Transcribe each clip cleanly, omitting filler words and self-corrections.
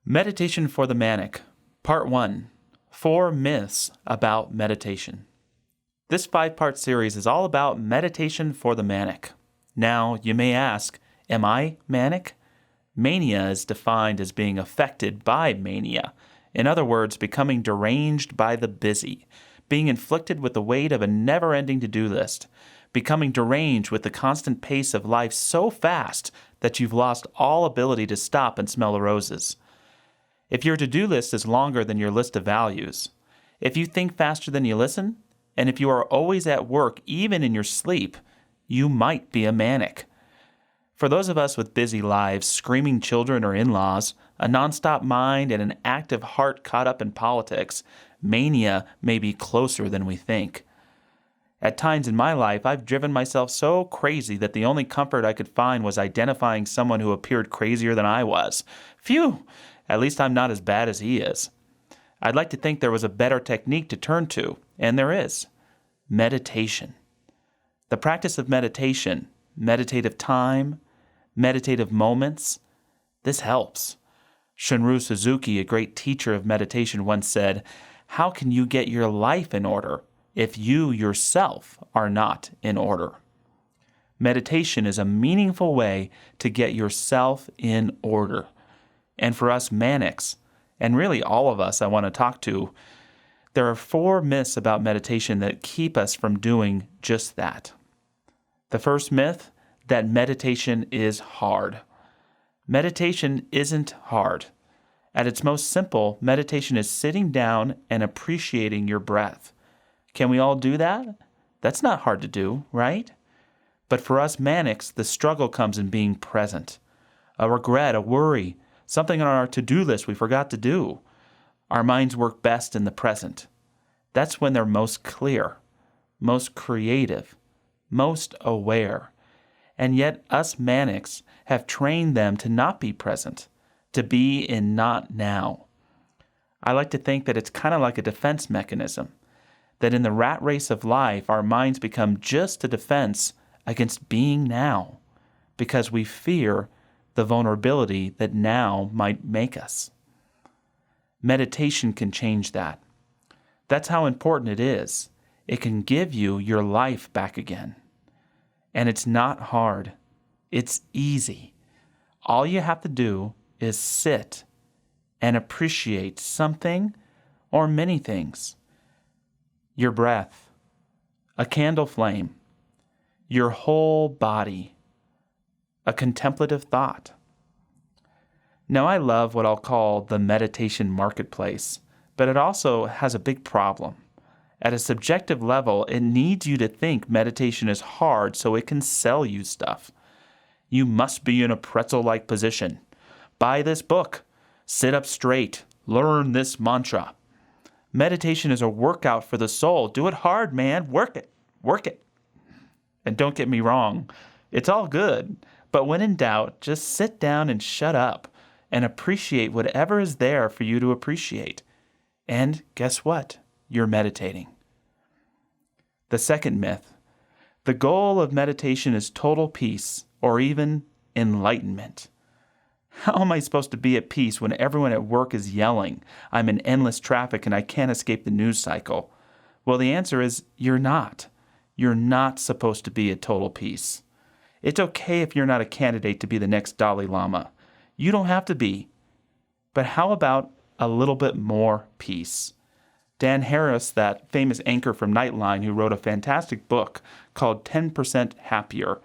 Meditation for the Manic, Part 1, 4 Myths About Meditation. This 5-part series is all about meditation for the manic. Now, you may ask, am I manic? Mania is defined as being affected by mania. In other words, becoming deranged by the busy, being inflicted with the weight of a never-ending to-do list, becoming deranged with the constant pace of life so fast that you've lost all ability to stop and smell the roses. If your to-do list is longer than your list of values, if you think faster than you listen, and if you are always at work even in your sleep, you might be a manic. For those of us with busy lives, screaming children or in-laws, a nonstop mind, and an active heart caught up in politics, mania may be closer than we think. At times in my life, I've driven myself so crazy that the only comfort I could find was identifying someone who appeared crazier than I was. Phew! At least I'm not as bad as he is. I'd like to think there was a better technique to turn to, and there is. Meditation. The practice of meditation, meditative time, meditative moments, this helps. Shunryu Suzuki, a great teacher of meditation, once said, "How can you get your life in order if you yourself are not in order?" Meditation is a meaningful way to get yourself in order. And for us manics, and really all of us I want to talk to, there are 4 myths about meditation that keep us from doing just that. The first myth, that meditation is hard. Meditation isn't hard. At its most simple, meditation is sitting down and appreciating your breath. Can we all do that? That's not hard to do, right? But for us manics, the struggle comes in being present. A regret, a worry, something on our to-do list we forgot to do. Our minds work best in the present. That's when they're most clear, most creative, most aware. And yet us manics have trained them to not be present, to be in not now. I like to think that it's kind of like a defense mechanism, that in the rat race of life, our minds become just a defense against being now, because we fear the vulnerability that now might make us. Meditation can change that. That's how important it is. It can give you your life back again. And it's not hard. It's easy. All you have to do is sit and appreciate something or many things. Your breath, a candle flame, your whole body, a contemplative thought. Now, I love what I'll call the meditation marketplace, but it also has a big problem. At a subjective level, it needs you to think meditation is hard so it can sell you stuff. You must be in a pretzel-like position. Buy this book. Sit up straight. Learn this mantra. Meditation is a workout for the soul. Do it hard, man. Work it. Work it. And don't get me wrong, it's all good. But when in doubt, just sit down and shut up and appreciate whatever is there for you to appreciate. And guess what? You're meditating. The second myth, the goal of meditation is total peace or even enlightenment. How am I supposed to be at peace when everyone at work is yelling, I'm in endless traffic and I can't escape the news cycle? Well, the answer is you're not. You're not supposed to be at total peace. It's okay if you're not a candidate to be the next Dalai Lama. You don't have to be. But how about a little bit more peace? Dan Harris, that famous anchor from Nightline who wrote a fantastic book called 10% Happier,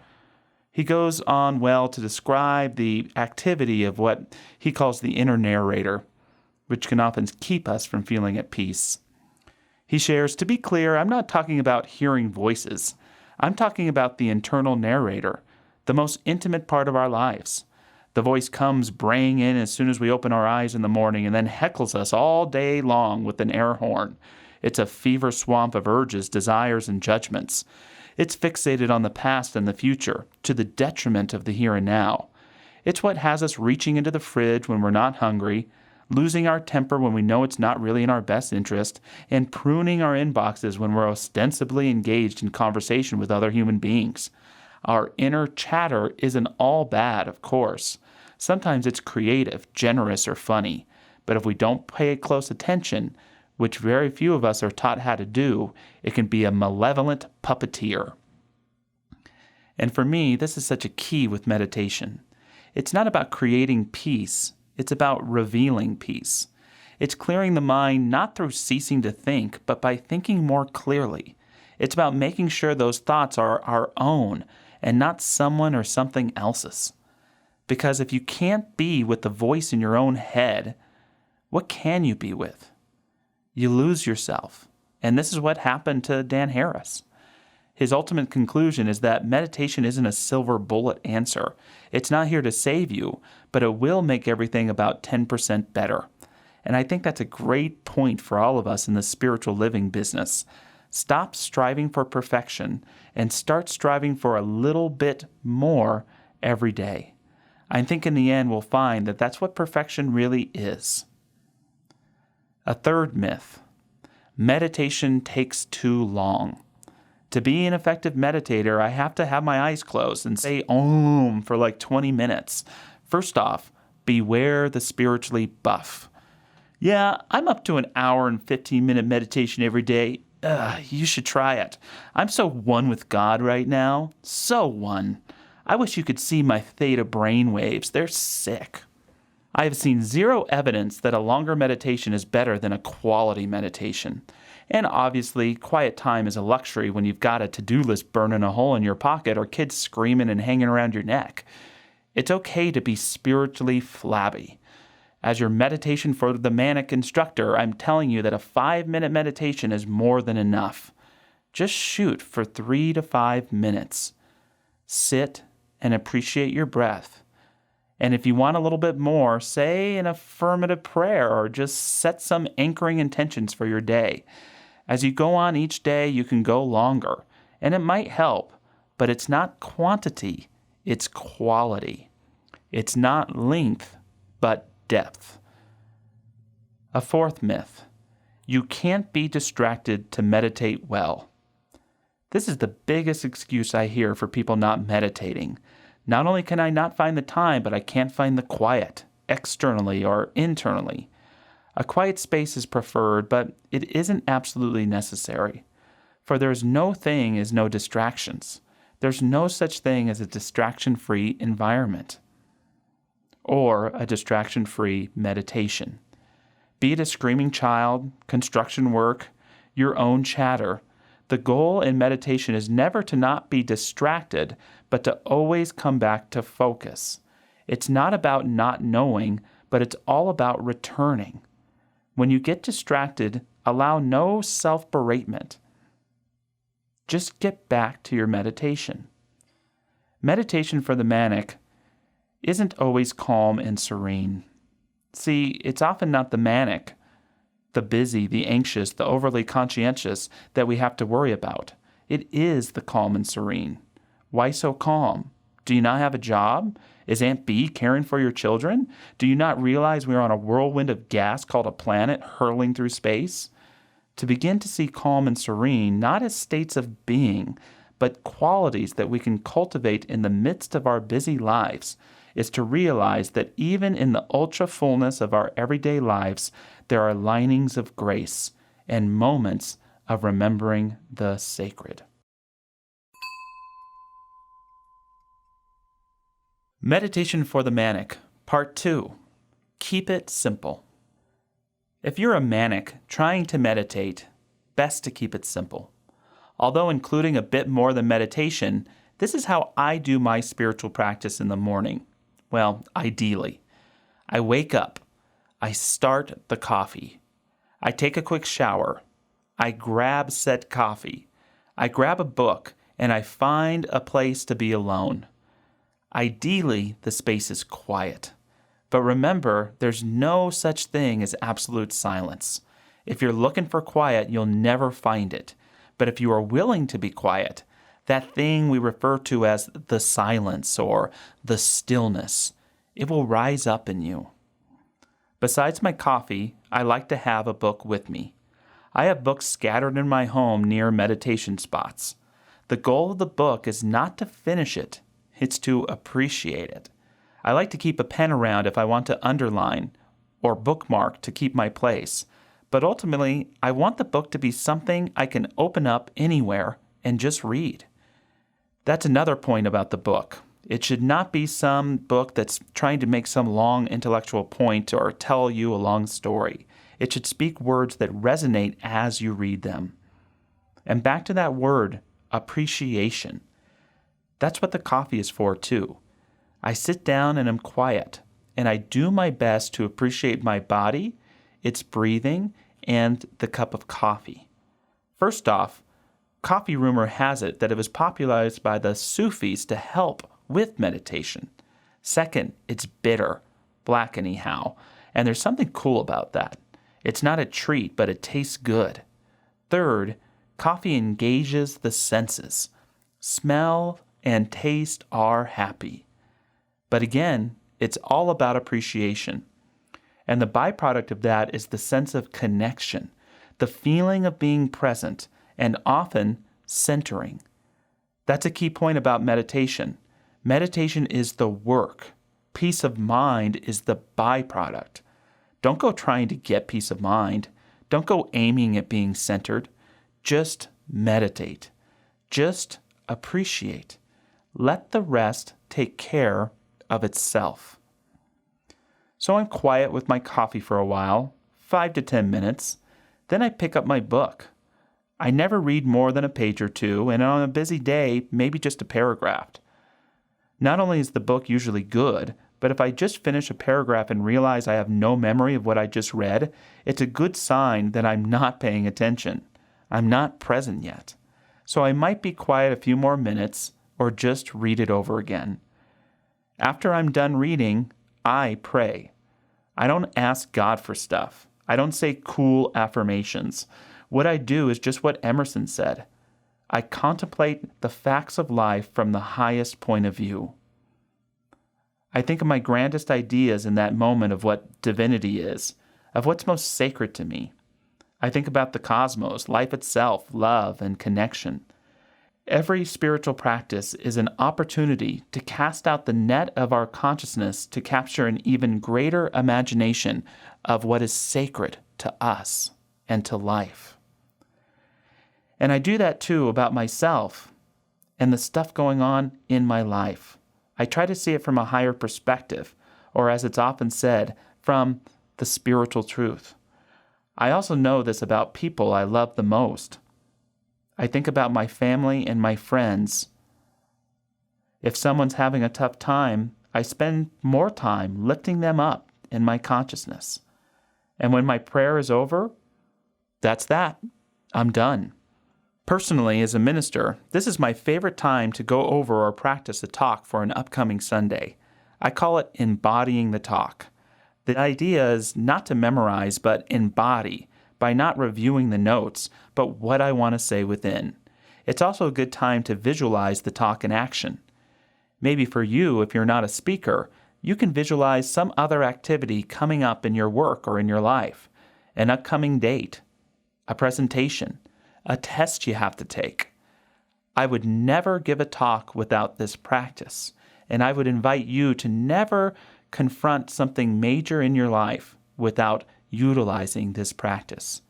he goes on well to describe the activity of what he calls the inner narrator, which can often keep us from feeling at peace. He shares, to be clear, I'm not talking about hearing voices. I'm talking about the internal narrator, the most intimate part of our lives. The voice comes braying in as soon as we open our eyes in the morning and then heckles us all day long with an air horn. It's a fever swamp of urges, desires, and judgments. It's fixated on the past and the future, to the detriment of the here and now. It's what has us reaching into the fridge when we're not hungry, losing our temper when we know it's not really in our best interest, and pruning our inboxes when we're ostensibly engaged in conversation with other human beings. Our inner chatter isn't all bad, of course. Sometimes it's creative, generous, or funny. But if we don't pay close attention, which very few of us are taught how to do, it can be a malevolent puppeteer. And for me, this is such a key with meditation. It's not about creating peace, it's about revealing peace. It's clearing the mind not through ceasing to think, but by thinking more clearly. It's about making sure those thoughts are our own and not someone or something else's. Because if you can't be with the voice in your own head, what can you be with? You lose yourself. And this is what happened to Dan Harris. His ultimate conclusion is that meditation isn't a silver bullet answer. It's not here to save you, but it will make everything about 10% better. And I think that's a great point for all of us in the spiritual living business. Stop striving for perfection and start striving for a little bit more every day. I think in the end we'll find that that's what perfection really is. A third myth: meditation takes too long. To be an effective meditator, I have to have my eyes closed and say Om for like 20 minutes. First off, beware the spiritually buff. Yeah, I'm up to an hour and 15-minute meditation every day. You should try it. I'm so one with God right now. So one. I wish you could see my theta brain waves. They're sick. I have seen zero evidence that a longer meditation is better than a quality meditation. And obviously, quiet time is a luxury when you've got a to-do list burning a hole in your pocket or kids screaming and hanging around your neck. It's okay to be spiritually flabby. As your meditation for the Manic instructor, I'm telling you that a 5-minute meditation is more than enough. Just shoot for 3 to 5 minutes. Sit and appreciate your breath. And if you want a little bit more, say an affirmative prayer or just set some anchoring intentions for your day. As you go on each day, you can go longer, and it might help, but it's not quantity, it's quality. It's not length, but depth. A fourth myth: you can't be distracted to meditate well. This is the biggest excuse I hear for people not meditating. Not only can I not find the time, but I can't find the quiet, externally or internally. A quiet space is preferred, but it isn't absolutely necessary. For there's no thing as no distractions. There's no such thing as a distraction-free environment or a distraction-free meditation. Be it a screaming child, construction work, your own chatter, the goal in meditation is never to not be distracted, but to always come back to focus. It's not about not knowing, but it's all about returning. When you get distracted, allow no self-beratement. Just get back to your meditation. Meditation for the Manic isn't always calm and serene. See, it's often not the manic, the busy, the anxious, the overly conscientious that we have to worry about. It is the calm and serene. Why so calm? Do you not have a job? Is Aunt B caring for your children? Do you not realize we are on a whirlwind of gas called a planet hurtling through space? To begin to see calm and serene not as states of being, but qualities that we can cultivate in the midst of our busy lives, is to realize that even in the ultra fullness of our everyday lives, there are linings of grace and moments of remembering the sacred. Meditation for the Manic, Part 2. Keep it simple. If you're a manic trying to meditate, best to keep it simple. Although including a bit more than meditation, this is how I do my spiritual practice in the morning. Well, ideally. I wake up. I start the coffee. I take a quick shower. I grab said coffee. I grab a book, and I find a place to be alone. Ideally, the space is quiet. But remember, there's no such thing as absolute silence. If you're looking for quiet, you'll never find it. But if you are willing to be quiet, that thing we refer to as the silence or the stillness, it will rise up in you. Besides my coffee, I like to have a book with me. I have books scattered in my home near meditation spots. The goal of the book is not to finish it, it's to appreciate it. I like to keep a pen around if I want to underline or bookmark to keep my place, but ultimately, I want the book to be something I can open up anywhere and just read. That's another point about the book. It should not be some book that's trying to make some long intellectual point or tell you a long story. It should speak words that resonate as you read them. And back to that word, appreciation. That's what the coffee is for too. I sit down and am quiet, and I do my best to appreciate my body, its breathing, and the cup of coffee. First off, coffee rumor has it that it was popularized by the Sufis to help with meditation. Second, it's bitter, black anyhow, and there's something cool about that. It's not a treat, but it tastes good. Third, coffee engages the senses. Smell and taste are happy. But again, it's all about appreciation. And the byproduct of that is the sense of connection, the feeling of being present, and often centering. That's a key point about meditation. Meditation is the work. Peace of mind is the byproduct. Don't go trying to get peace of mind. Don't go aiming at being centered. Just meditate. Just appreciate. Let the rest take care of itself. So I'm quiet with my coffee for a while, 5 to 10 minutes. Then I pick up my book. I never read more than a page or two, and on a busy day, maybe just a paragraph. Not only is the book usually good, but if I just finish a paragraph and realize I have no memory of what I just read, it's a good sign that I'm not paying attention. I'm not present yet. So I might be quiet a few more minutes or just read it over again. After I'm done reading, I pray. I don't ask God for stuff. I don't say cool affirmations. What I do is just what Emerson said. I contemplate the facts of life from the highest point of view. I think of my grandest ideas in that moment of what divinity is, of what's most sacred to me. I think about the cosmos, life itself, love, and connection. Every spiritual practice is an opportunity to cast out the net of our consciousness to capture an even greater imagination of what is sacred to us and to life. And I do that too about myself and the stuff going on in my life. I try to see it from a higher perspective, or as it's often said, from the spiritual truth. I also know this about people I love the most. I think about my family and my friends. If someone's having a tough time, I spend more time lifting them up in my consciousness. And when my prayer is over, that's that. I'm done. Personally, as a minister, this is my favorite time to go over or practice a talk for an upcoming Sunday. I call it embodying the talk. The idea is not to memorize, but embody, by not reviewing the notes, but what I want to say within. It's also a good time to visualize the talk in action. Maybe for you, if you're not a speaker, you can visualize some other activity coming up in your work or in your life, an upcoming date, a presentation, a test you have to take. I would never give a talk without this practice, and I would invite you to never confront something major in your life without utilizing this practice.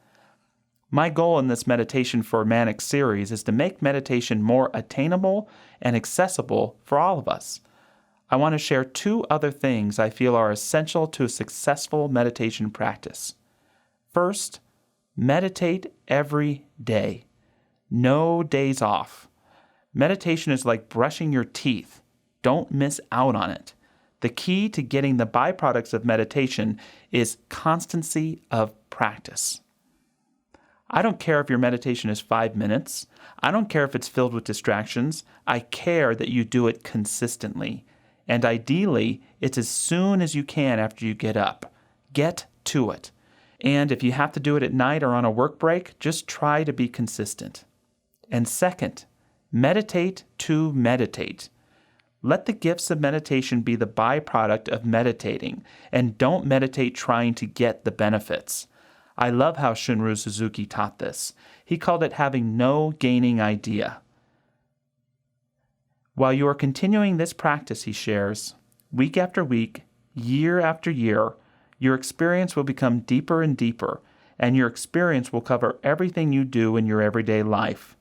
My goal in this Meditation for Manic series is to make meditation more attainable and accessible for all of us. I want to share 2 other things I feel are essential to a successful meditation practice. First, meditate every day. No days off. Meditation is like brushing your teeth. Don't miss out on it. The key to getting the byproducts of meditation is constancy of practice. I don't care if your meditation is 5 minutes. I don't care if it's filled with distractions. I care that you do it consistently. And ideally, it's as soon as you can after you get up. Get to it. And if you have to do it at night or on a work break, just try to be consistent. And second, meditate to meditate. Let the gifts of meditation be the byproduct of meditating, and don't meditate trying to get the benefits. I love how Shunryu Suzuki taught this. He called it having no gaining idea. While you are continuing this practice, he shares, week after week, year after year, Your experience will become deeper and deeper, and your experience will cover everything you do in your everyday life.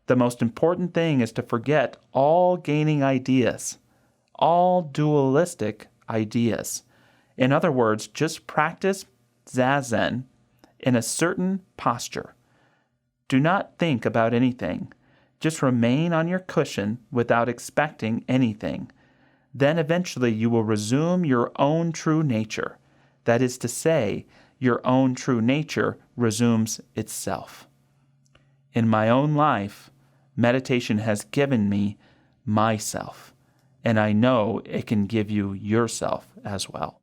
The most important thing is to forget all gaining ideas, all dualistic ideas. In other words, just practice zazen in a certain posture. Do not think about anything. Just remain on your cushion without expecting anything. Then eventually you will resume your own true nature. That is to say, your own true nature resumes itself. In my own life, meditation has given me myself, and I know it can give you yourself as well.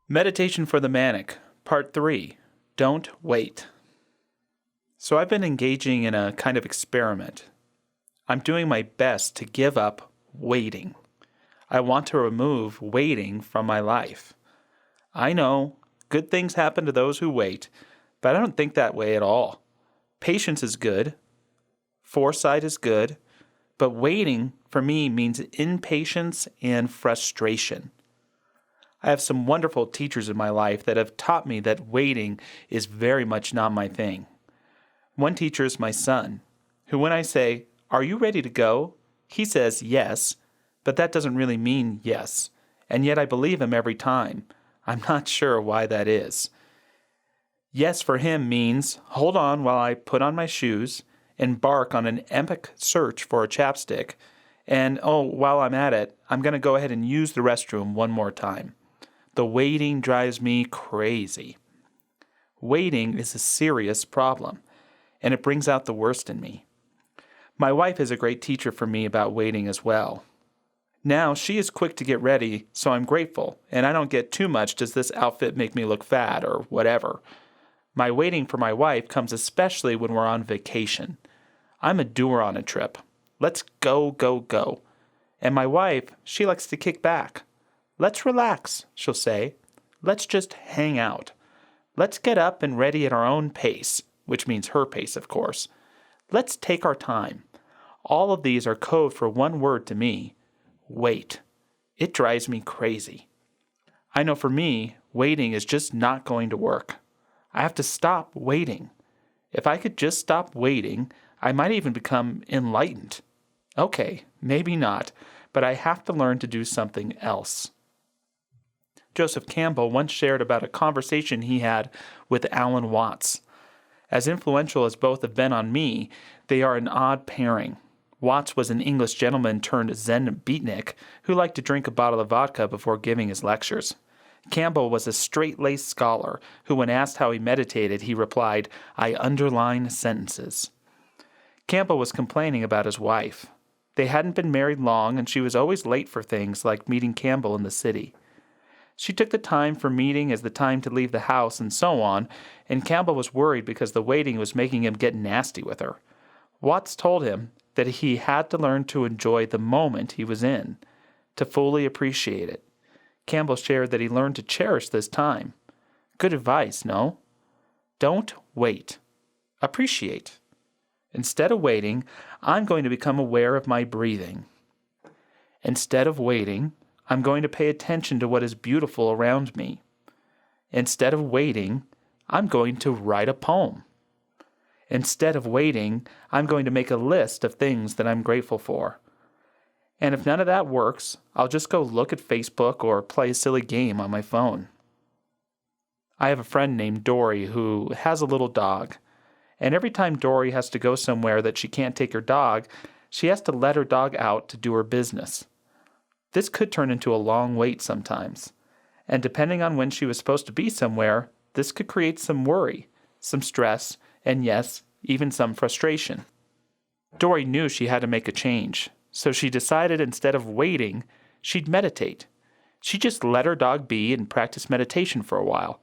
Meditation for the Manic, Part 3, Don't Wait. So I've been engaging in a kind of experiment. I'm doing my best to give up waiting. I want to remove waiting from my life. I know, good things happen to those who wait, but I don't think that way at all. Patience is good. Foresight is good. But waiting, for me, means impatience and frustration. I have some wonderful teachers in my life that have taught me that waiting is very much not my thing. One teacher is my son, who when I say, "Are you ready to go?" he says yes, but that doesn't really mean yes, and yet I believe him every time. I'm not sure why that is. Yes for him means, hold on while I put on my shoes, embark on an epic search for a chapstick, and while I'm at it, I'm going to go ahead and use the restroom one more time. The waiting drives me crazy. Waiting is a serious problem, and it brings out the worst in me. My wife is a great teacher for me about waiting as well. Now, she is quick to get ready, so I'm grateful, and I don't get too much, does this outfit make me look fat or whatever. My waiting for my wife comes especially when we're on vacation. I'm a doer on a trip. Let's go, go, go. And my wife, she likes to kick back. Let's relax, she'll say. Let's just hang out. Let's get up and ready at our own pace, which means her pace, of course. Let's take our time. All of these are code for one word to me: wait. It drives me crazy. I know for me, waiting is just not going to work. I have to stop waiting. If I could just stop waiting, I might even become enlightened. Okay, maybe not, but I have to learn to do something else. Joseph Campbell once shared about a conversation he had with Alan Watts. As influential as both have been on me, they are an odd pairing. Watts was an English gentleman turned Zen beatnik who liked to drink a bottle of vodka before giving his lectures. Campbell was a straight-laced scholar who, when asked how he meditated, he replied, "I underline sentences." Campbell was complaining about his wife. They hadn't been married long, and she was always late for things like meeting Campbell in the city. She took the time for meeting as the time to leave the house and so on, and Campbell was worried because the waiting was making him get nasty with her. Watts told him that he had to learn to enjoy the moment he was in, to fully appreciate it. Campbell shared that he learned to cherish this time. Good advice, no? Don't wait. Appreciate. Instead of waiting, I'm going to become aware of my breathing. Instead of waiting, I'm going to pay attention to what is beautiful around me. Instead of waiting, I'm going to write a poem. Instead of waiting, I'm going to make a list of things that I'm grateful for. And if none of that works, I'll just go look at Facebook or play a silly game on my phone. I have a friend named Dory who has a little dog. And every time Dory has to go somewhere that she can't take her dog, she has to let her dog out to do her business. This could turn into a long wait sometimes. And depending on when she was supposed to be somewhere, this could create some worry, some stress, and yes, even some frustration. Dory knew she had to make a change, so she decided instead of waiting, she'd meditate. She just let her dog be and practice meditation for a while.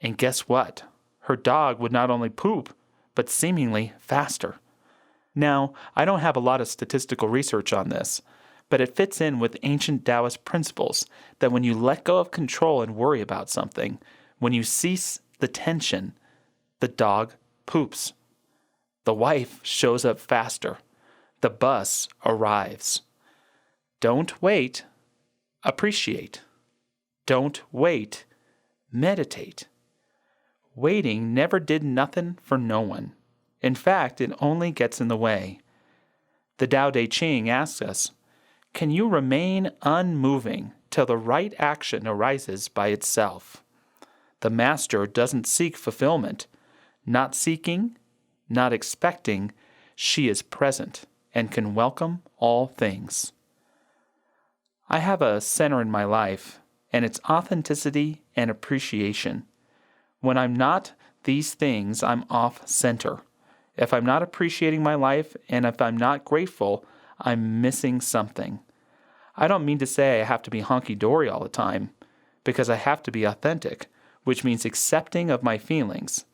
And guess what? Her dog would not only poop, but seemingly faster. Now, I don't have a lot of statistical research on this, but it fits in with ancient Taoist principles that when you let go of control and worry about something, when you cease the tension, the dog poops. The wife shows up faster. The bus arrives. Don't wait, appreciate. Don't wait, meditate. Waiting never did nothing for no one. In fact, it only gets in the way. The Tao Te Ching asks us, can you remain unmoving till the right action arises by itself? The Master doesn't seek fulfillment. Not seeking, not expecting, she is present and can welcome all things. I have a center in my life, and it's authenticity and appreciation. When I'm not these things, I'm off center. If I'm not appreciating my life and if I'm not grateful, I'm missing something. I don't mean to say I have to be honky-dory all the time, because I have to be authentic, which means accepting of my feelings.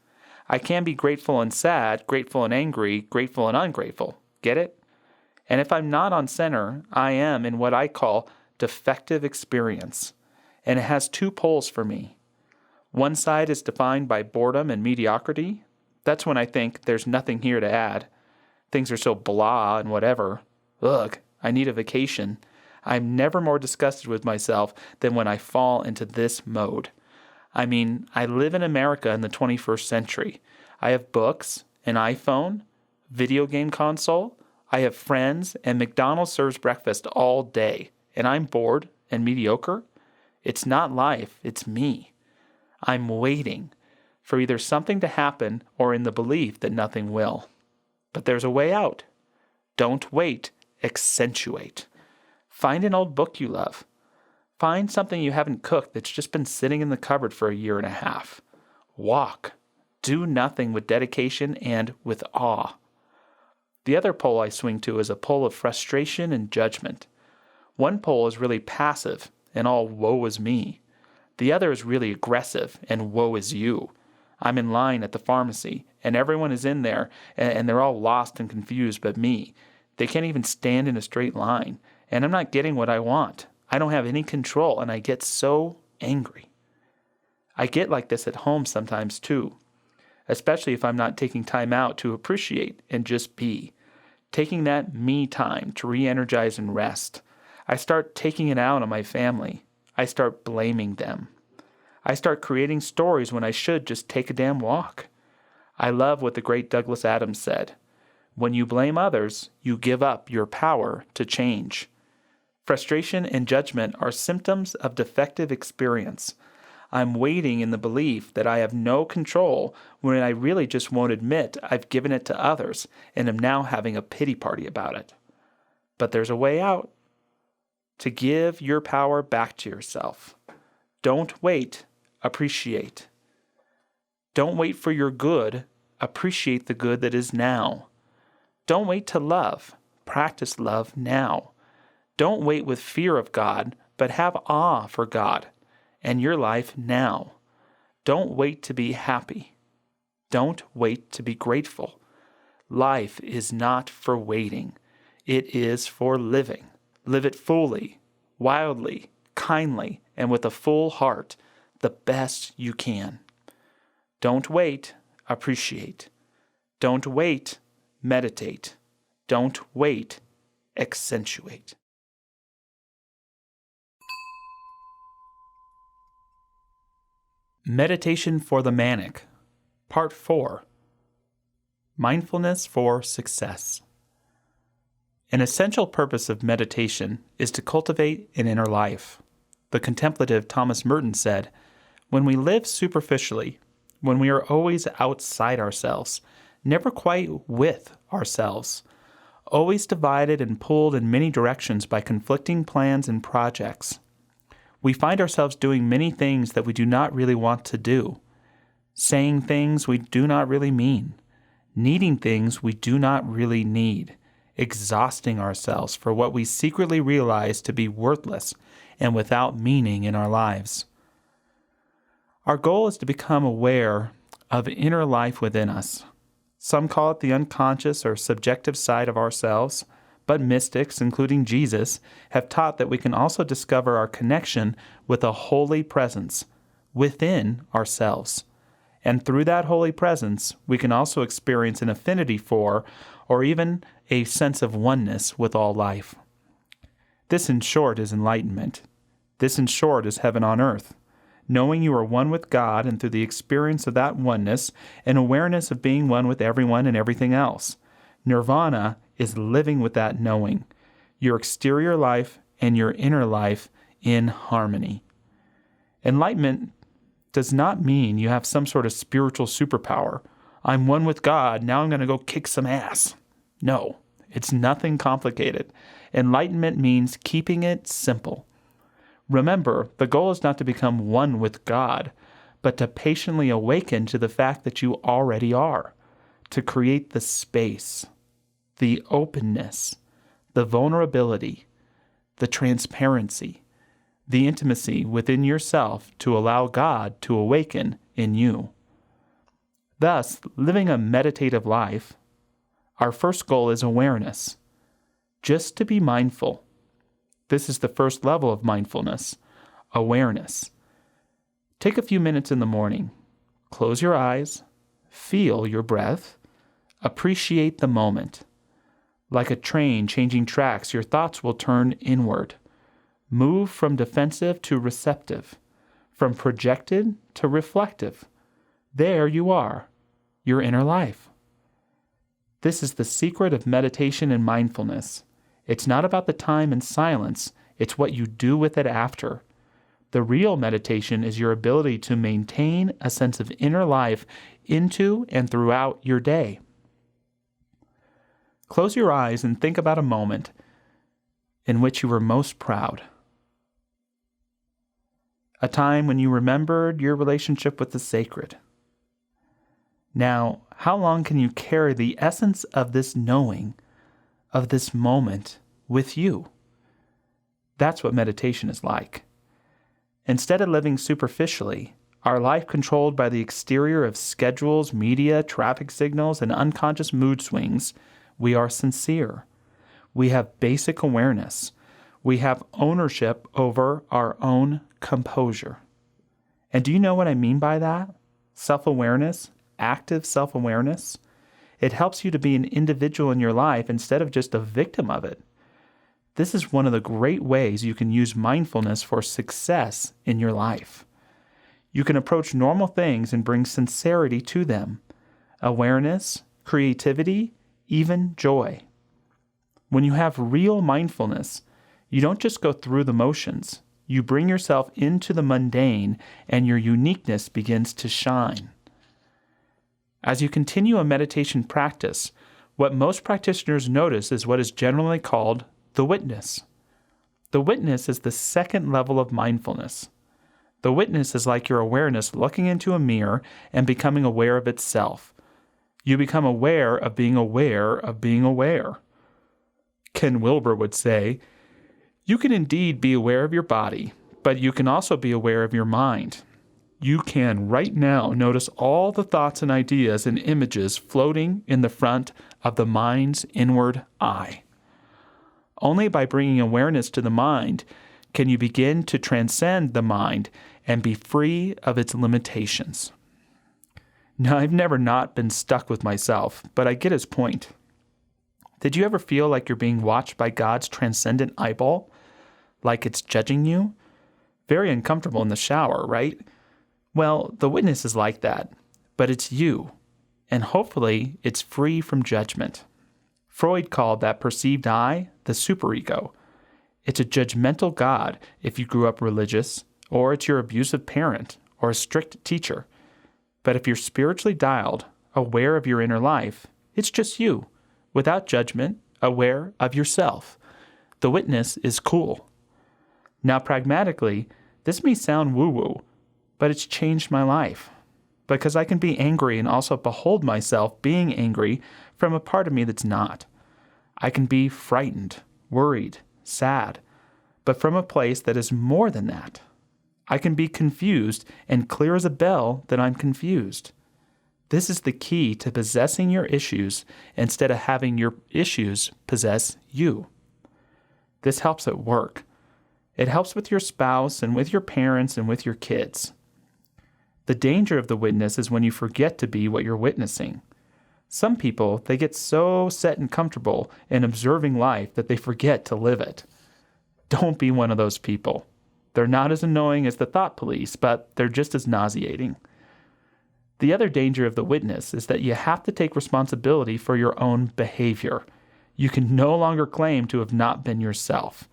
I can be grateful and sad, grateful and angry, grateful and ungrateful. Get it? And if I'm not on center, I am in what I call defective experience. And it has two poles for me. One side is defined by boredom and mediocrity. That's when I think there's nothing here to add. Things are so blah and whatever. Ugh, I need a vacation. I'm never more disgusted with myself than when I fall into this mode. I mean, I live in America in the 21st century. I have books, an iPhone, video game console. I have friends, and McDonald's serves breakfast all day. And I'm bored and mediocre. It's not life, it's me. I'm waiting for either something to happen or in the belief that nothing will. But there's a way out. Don't wait, accentuate. Find an old book you love. Find something you haven't cooked that's just been sitting in the cupboard for a year and a half. Walk. Do nothing with dedication and with awe. The other pole I swing to is a pole of frustration and judgment. One pole is really passive and all woe is me. The other is really aggressive and woe is you. I'm in line at the pharmacy, and everyone is in there, and they're all lost and confused but me. They can't even stand in a straight line, and I'm not getting what I want. I don't have any control, and I get so angry. I get like this at home sometimes too, especially if I'm not taking time out to appreciate and just be. Taking that me time to re-energize and rest. I start taking it out on my family. I start blaming them. I start creating stories when I should just take a damn walk. I love what the great Douglas Adams said. When you blame others, you give up your power to change. Frustration and judgment are symptoms of defective experience. I'm waiting in the belief that I have no control when I really just won't admit I've given it to others and am now having a pity party about it. But there's a way out. To give your power back to yourself. Don't wait, appreciate. Don't wait for your good, appreciate the good that is now. Don't wait to love, practice love now. Don't wait with fear of God, but have awe for God and your life now. Don't wait to be happy. Don't wait to be grateful. Life is not for waiting. It is for living. Live it fully, wildly, kindly, and with a full heart, the best you can. Don't wait, appreciate. Don't wait, meditate. Don't wait, accentuate. Meditation for the Manic, Part 4. Mindfulness for Success. An essential purpose of meditation is to cultivate an inner life. The contemplative Thomas Merton said, "When we live superficially, when we are always outside ourselves, never quite with ourselves, always divided and pulled in many directions by conflicting plans and projects, we find ourselves doing many things that we do not really want to do, saying things we do not really mean, needing things we do not really need, exhausting ourselves for what we secretly realize to be worthless and without meaning in our lives." Our goal is to become aware of inner life within us. Some call it the unconscious or subjective side of ourselves, but mystics, including Jesus, have taught that we can also discover our connection with a holy presence within ourselves. And through that holy presence, we can also experience an affinity for, or even a sense of oneness with all life. This, in short, is enlightenment. This, in short, is heaven on earth. Knowing you are one with God, and through the experience of that oneness, an awareness of being one with everyone and everything else. Nirvana is living with that knowing, your exterior life and your inner life in harmony. Enlightenment does not mean you have some sort of spiritual superpower. I'm one with God, now I'm going to go kick some ass. No, it's nothing complicated. Enlightenment means keeping it simple. Remember, the goal is not to become one with God, but to patiently awaken to the fact that you already are, to create the space, the openness, the vulnerability, the transparency, the intimacy within yourself to allow God to awaken in you. Thus, living a meditative life, our first goal is awareness, just to be mindful. This is the first level of mindfulness, awareness. Take a few minutes in the morning. Close your eyes, feel your breath, appreciate the moment. Like a train changing tracks, your thoughts will turn inward. Move from defensive to receptive, from projected to reflective. There you are, your inner life. This is the secret of meditation and mindfulness. It's not about the time and silence, it's what you do with it after. The real meditation is your ability to maintain a sense of inner life into and throughout your day. Close your eyes and think about a moment in which you were most proud. A time when you remembered your relationship with the sacred. Now, how long can you carry the essence of this knowing, of this moment, with you? That's what meditation is like. Instead of living superficially, our life controlled by the exterior of schedules, media, traffic signals, and unconscious mood swings, we are sincere. We have basic awareness. We have ownership over our own composure. And do you know what I mean by that? Self-awareness, active self-awareness. It helps you to be an individual in your life instead of just a victim of it. This is one of the great ways you can use mindfulness for success in your life. You can approach normal things and bring sincerity to them. Awareness, creativity, even joy. When you have real mindfulness, you don't just go through the motions. You bring yourself into the mundane and your uniqueness begins to shine. As you continue a meditation practice, what most practitioners notice is what is generally called the witness. The witness is the second level of mindfulness. The witness is like your awareness looking into a mirror and becoming aware of itself. You become aware of being aware of being aware. Ken Wilber would say, you can indeed be aware of your body, but you can also be aware of your mind. You can right now notice all the thoughts and ideas and images floating in the front of the mind's inward eye. Only by bringing awareness to the mind can you begin to transcend the mind and be free of its limitations. Now, I've never not been stuck with myself, but I get his point. Did you ever feel like you're being watched by God's transcendent eyeball? Like it's judging you? Very uncomfortable in the shower, right? Well, the witness is like that, but it's you, and hopefully it's free from judgment. Freud called that perceived I the superego. It's a judgmental God if you grew up religious, or it's your abusive parent, or a strict teacher. But if you're spiritually dialed, aware of your inner life, it's just you, without judgment, aware of yourself. The witness is cool. Now, pragmatically, this may sound woo-woo, but it's changed my life. Because I can be angry and also behold myself being angry from a part of me that's not. I can be frightened, worried, sad, but from a place that is more than that. I can be confused and clear as a bell that I'm confused. This is the key to possessing your issues instead of having your issues possess you. This helps at work. It helps with your spouse and with your parents and with your kids. The danger of the witness is when you forget to be what you're witnessing. Some people, they get so set and comfortable in observing life that they forget to live it. Don't be one of those people. They're not as annoying as the thought police, but they're just as nauseating. The other danger of the witness is that you have to take responsibility for your own behavior. You can no longer claim to have not been yourself.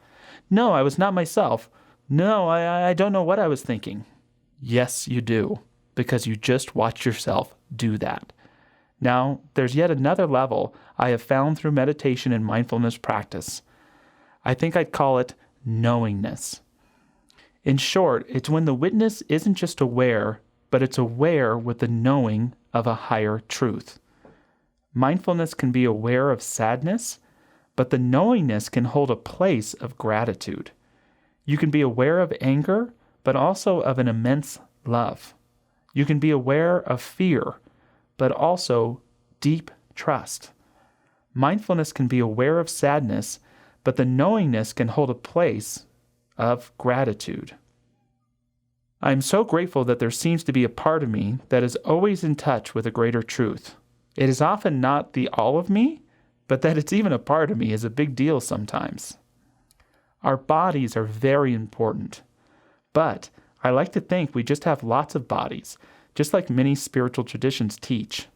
No, I was not myself. No, I don't know what I was thinking. Yes, you do, because you just watched yourself do that. Now, there's yet another level I have found through meditation and mindfulness practice. I think I'd call it knowingness. In short, it's when the witness isn't just aware, but it's aware with the knowing of a higher truth. Mindfulness can be aware of sadness, but the knowingness can hold a place of gratitude. You can be aware of anger, but also of an immense love. You can be aware of fear, but also deep trust. Mindfulness can be aware of sadness, but the knowingness can hold a place of gratitude. I am so grateful that there seems to be a part of me that is always in touch with a greater truth. It is often not the all of me, but that it's even a part of me is a big deal sometimes. Our bodies are very important, but I like to think we just have lots of bodies, just like many spiritual traditions teach.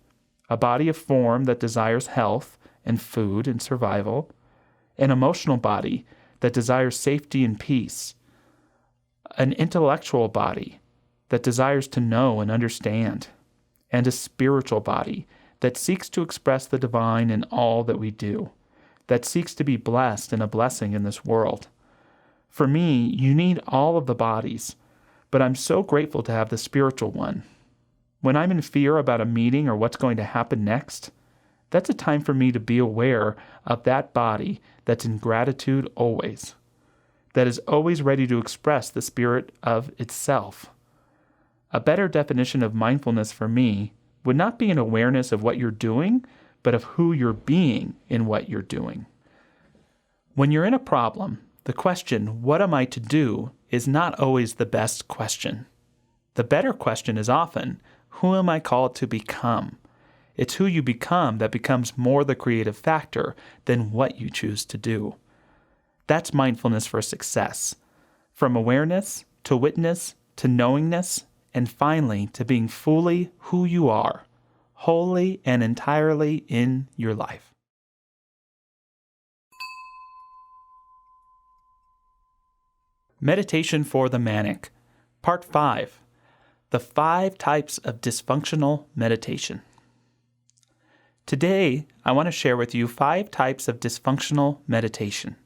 A body of form that desires health and food and survival, an emotional body that desires safety and peace, an intellectual body that desires to know and understand, and a spiritual body that seeks to express the divine in all that we do, that seeks to be blessed and a blessing in this world. For me, you need all of the bodies, but I'm so grateful to have the spiritual one. When I'm in fear about a meeting or what's going to happen next, that's a time for me to be aware of that body that's in gratitude always, that is always ready to express the spirit of itself. A better definition of mindfulness for me would not be an awareness of what you're doing, but of who you're being in what you're doing. When you're in a problem, the question, what am I to do, is not always the best question. The better question is often, who am I called to become? It's who you become that becomes more the creative factor than what you choose to do. That's mindfulness for success. From awareness to witness to knowingness, and finally to being fully who you are, wholly and entirely in your life. Meditation for the Manic, Part 5, The 5 Types of Dysfunctional Meditation. Today, I want to share with you 5 types of dysfunctional meditation.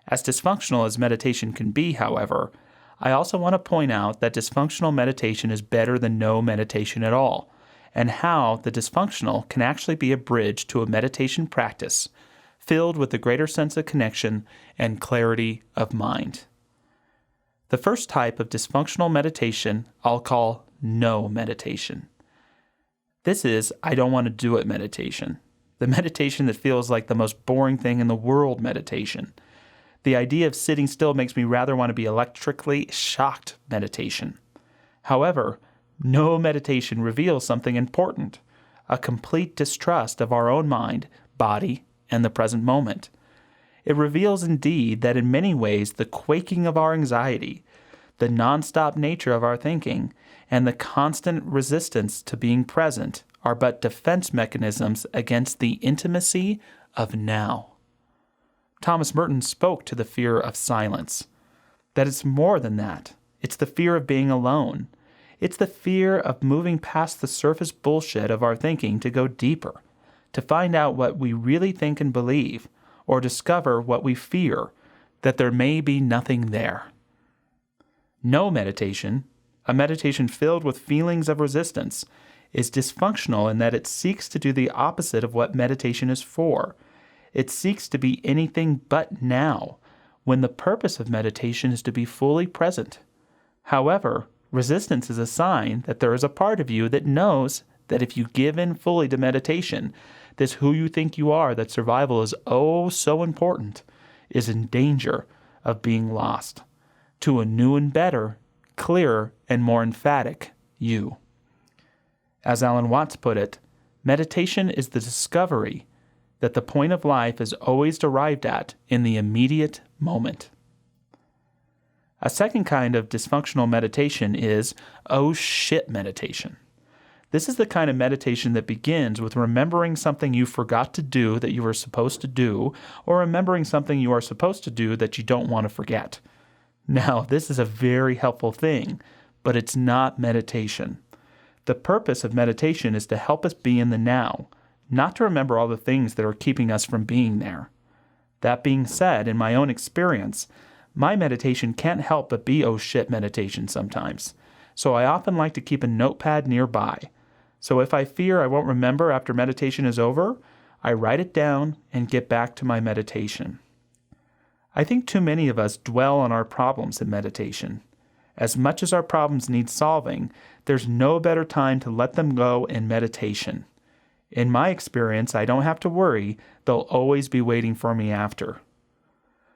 As dysfunctional as meditation can be, however, I also want to point out that dysfunctional meditation is better than no meditation at all, and how the dysfunctional can actually be a bridge to a meditation practice filled with a greater sense of connection and clarity of mind. The first type of dysfunctional meditation I'll call no meditation. This is I don't want to do it meditation. The meditation that feels like the most boring thing in the world meditation. The idea of sitting still makes me rather want to be electrically shocked meditation. However, no meditation reveals something important, a complete distrust of our own mind, body, and the present moment. It reveals indeed that in many ways the quaking of our anxiety, the nonstop nature of our thinking, and the constant resistance to being present are but defense mechanisms against the intimacy of now. Thomas Merton spoke to the fear of silence, that it's more than that. It's the fear of being alone. It's the fear of moving past the surface bullshit of our thinking to go deeper, to find out what we really think and believe, or discover what we fear, that there may be nothing there. No meditation, a meditation filled with feelings of resistance, is dysfunctional in that it seeks to do the opposite of what meditation is for. It seeks to be anything but now, when the purpose of meditation is to be fully present. However, resistance is a sign that there is a part of you that knows that if you give in fully to meditation, this who you think you are, that survival is oh so important, is in danger of being lost to a new and better, clearer, and more emphatic you. As Alan Watts put it, meditation is the discovery that the point of life is always arrived at in the immediate moment. A second kind of dysfunctional meditation is oh shit meditation. This is the kind of meditation that begins with remembering something you forgot to do that you were supposed to do, or remembering something you are supposed to do that you don't want to forget. Now, this is a very helpful thing, but it's not meditation. The purpose of meditation is to help us be in the now, not to remember all the things that are keeping us from being there. That being said, in my own experience, my meditation can't help but be oh shit meditation sometimes. So I often like to keep a notepad nearby. So if I fear I won't remember after meditation is over, I write it down and get back to my meditation. I think too many of us dwell on our problems in meditation. As much as our problems need solving, there's no better time to let them go in meditation. In my experience, I don't have to worry, they'll always be waiting for me after.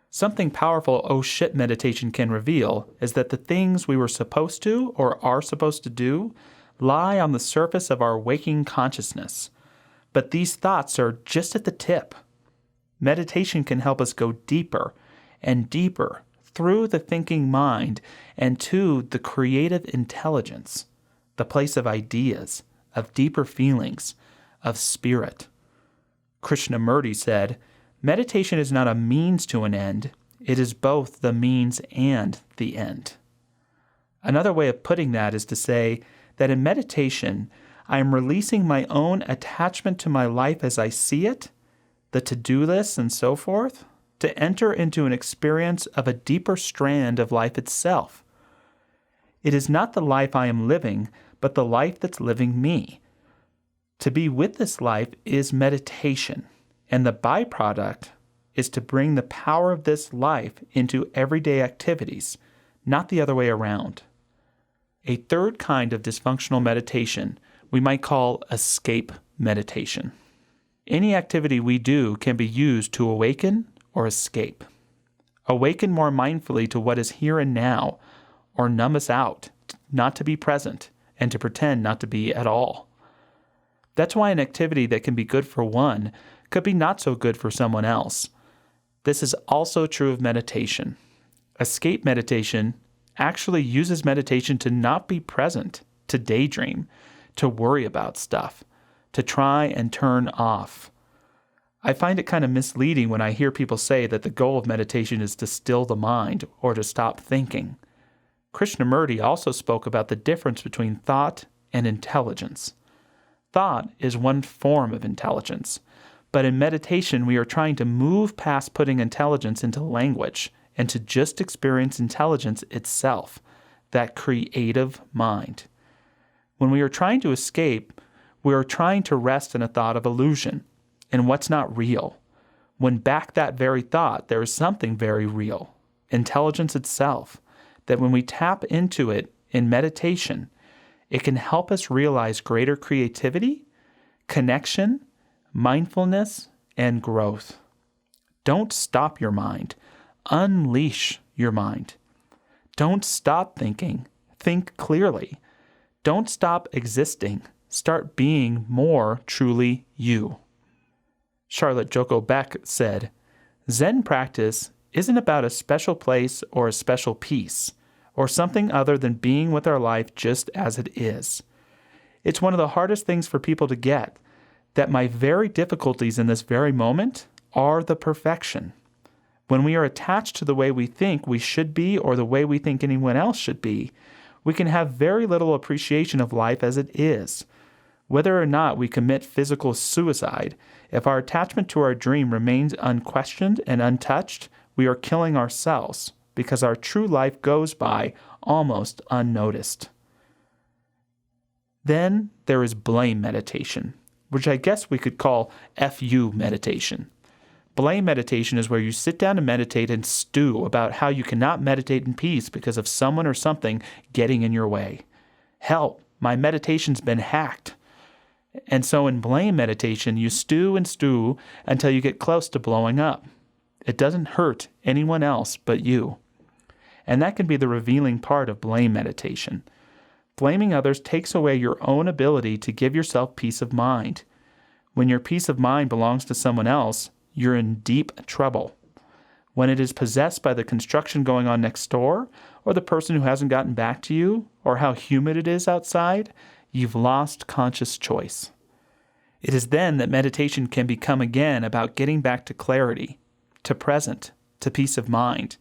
Something powerful oh shit meditation can reveal is that the things we were supposed to or are supposed to do lie on the surface of our waking consciousness. But these thoughts are just at the tip. Meditation can help us go deeper and deeper through the thinking mind and to the creative intelligence, the place of ideas, of deeper feelings, of spirit. Krishnamurti said, meditation is not a means to an end, it is both the means and the end. Another way of putting that is to say that in meditation, I am releasing my own attachment to my life as I see it, the to-do lists and so forth, to enter into an experience of a deeper strand of life itself. It is not the life I am living, but the life that's living me. To be with this life is meditation, and the byproduct is to bring the power of this life into everyday activities, not the other way around. A third kind of dysfunctional meditation we might call escape meditation. Any activity we do can be used to awaken or escape. Awaken more mindfully to what is here and now, or numb us out, not to be present, and to pretend not to be at all. That's why an activity that can be good for one could be not so good for someone else. This is also true of meditation. Escape meditation actually uses meditation to not be present, to daydream, to worry about stuff, to try and turn off. I find it kind of misleading when I hear people say that the goal of meditation is to still the mind or to stop thinking. Krishnamurti also spoke about the difference between thought and intelligence. Thought is one form of intelligence, but in meditation we are trying to move past putting intelligence into language and to just experience intelligence itself, that creative mind. When we are trying to escape, we are trying to rest in a thought of illusion, in what's not real. When back that very thought, there is something very real, intelligence itself, that when we tap into it in meditation, it can help us realize greater creativity, connection, mindfulness, and growth. Don't stop your mind. Unleash your mind. Don't stop thinking. Think clearly. Don't stop existing. Start being more truly you. Charlotte Joko Beck said, Zen practice isn't about a special place or a special piece, or something other than being with our life just as it is. It's one of the hardest things for people to get, that my very difficulties in this very moment are the perfection. When we are attached to the way we think we should be or the way we think anyone else should be, we can have very little appreciation of life as it is. Whether or not we commit physical suicide, if our attachment to our dream remains unquestioned and untouched, we are killing ourselves because our true life goes by almost unnoticed. Then there is blame meditation, which I guess we could call FU meditation. Blame meditation is where you sit down and meditate and stew about how you cannot meditate in peace because of someone or something getting in your way. Help, my meditation's been hacked. And so in blame meditation, you stew and stew until you get close to blowing up. It doesn't hurt anyone else but you. And that can be the revealing part of blame meditation. Blaming others takes away your own ability to give yourself peace of mind. When your peace of mind belongs to someone else, you're in deep trouble. When it is possessed by the construction going on next door, or the person who hasn't gotten back to you, or how humid it is outside, you've lost conscious choice. It is then that meditation can become again about getting back to clarity, to present, to peace of mind.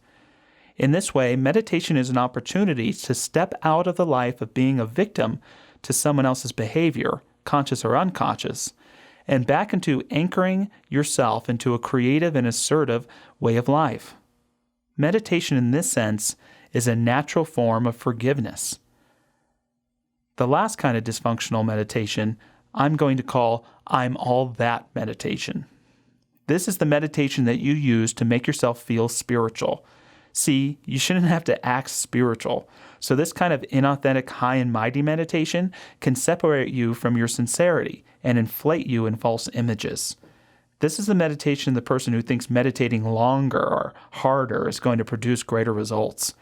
In this way, meditation is an opportunity to step out of the life of being a victim to someone else's behavior, conscious or unconscious, and back into anchoring yourself into a creative and assertive way of life. Meditation in this sense is a natural form of forgiveness. The last kind of dysfunctional meditation I'm going to call I'm all that meditation. This is the meditation that you use to make yourself feel spiritual. See, you shouldn't have to act spiritual. So this kind of inauthentic high and mighty meditation can separate you from your sincerity and inflate you in false images. This is the meditation of the person who thinks meditating longer or harder is going to produce greater results.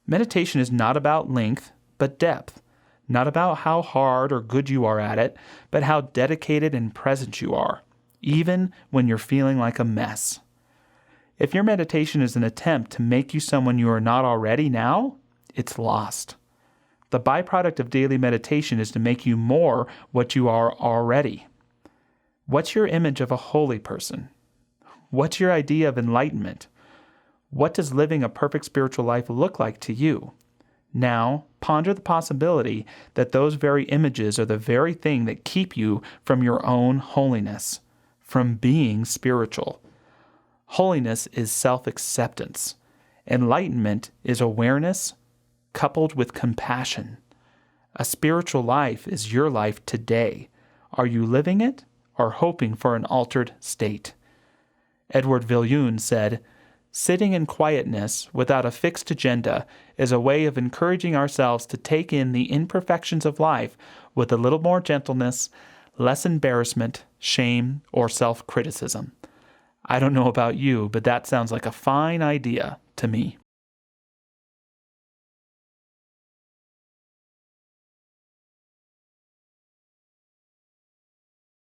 Meditation is not about length, but depth. Not about how hard or good you are at it, but how dedicated and present you are, even when you're feeling like a mess. If your meditation is an attempt to make you someone you are not already now, it's lost. The byproduct of daily meditation is to make you more what you are already. What's your image of a holy person? What's your idea of enlightenment? What does living a perfect spiritual life look like to you? Now, ponder the possibility that those very images are the very thing that keep you from your own holiness, from being spiritual. Holiness is self-acceptance. Enlightenment is awareness coupled with compassion. A spiritual life is your life today. Are you living it or hoping for an altered state? Edward Viljoen said, "Sitting in quietness without a fixed agenda is a way of encouraging ourselves to take in the imperfections of life with a little more gentleness, less embarrassment, shame, or self-criticism." I don't know about you, but that sounds like a fine idea to me.